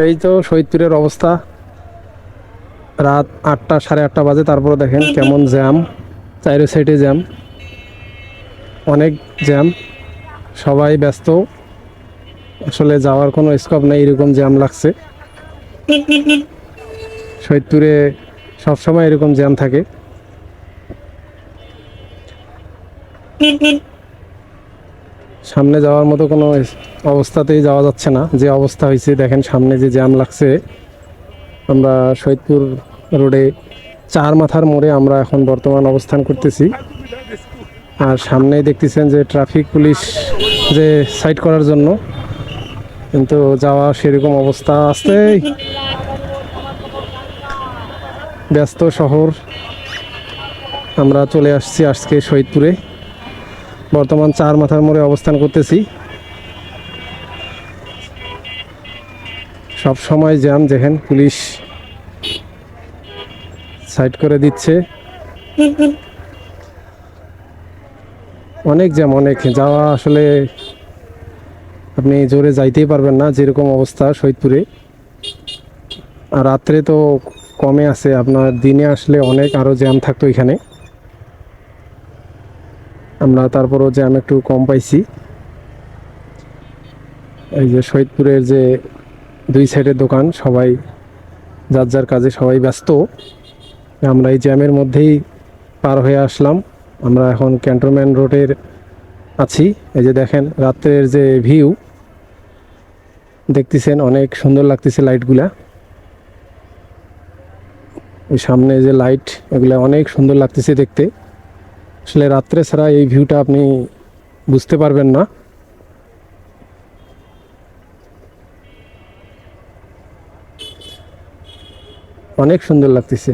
এই তো শহীদপুরের অবস্থা, রাত 8টা, সাড়ে 8টা বাজে, তারপরে দেখেন কেমন জ্যাম, চাইরো সাইডে জ্যাম, অনেক জ্যাম, সবাই ব্যস্ত, আসলে যাওয়ার কোনো স্কোপ নেই, এরকম জ্যাম লাগছে। শহীদপুরে সবসময় এরকম জ্যাম থাকে। সামনে যাওয়ার মতো কোনো অবস্থাতেই যাওয়া যাচ্ছে না, যে অবস্থা হয়েছে দেখেন, সামনে যে জ্যাম লাগছে। আমরা শহীদপুর রোডে চার মাথার মোড়ে আমরা এখন বর্তমান অবস্থান করতেছি। আর সামনেই দেখতেছেন যে ট্রাফিক পুলিশ যে সাইড করার জন্য, কিন্তু যাওয়া সেরকম অবস্থা আছে। ব্যস্ত শহর, আমরা চলে আসছি আজকে শহীদপুরে, বর্তমান চার মাথার মোড়ে অবস্থান করতেছি। সব সময় জ্যাম, দেখেন পুলিশ সাইড করে দিচ্ছে, অনেক জ্যাম, অনেক যাওয়া, আসলে আপনি জোরে যাইতেই পারবেন না, যেরকম অবস্থা শহীদপুরে। আর রাত্রে তো কমে আছে, আপনার দিনে আসলে অনেক আরও জ্যাম থাকতো এখানে, আমরা তারপরও জ্যাম একটু কম পাইছি। এই যে শহীদপুরের যে দুই সাইডের দোকান, সবাই যার যার কাজে সবাই ব্যস্ত। আমরা এই জ্যামের মধ্যেই পার হয়ে আসলাম। আমরা এখন ক্যান্টনমেন্ট রোডের আছি। এই যে দেখেন রাত্রের যে ভিউ দেখতেছেন, অনেক সুন্দর লাগতেছে লাইটগুলা, ওই সামনে যে লাইট, এগুলা অনেক সুন্দর লাগতেছে দেখতে। আসলে রাত্রে ছাড়া এই ভিউটা আপনি বুঝতে পারবেন না। অনেক সুন্দর লাগতেছে।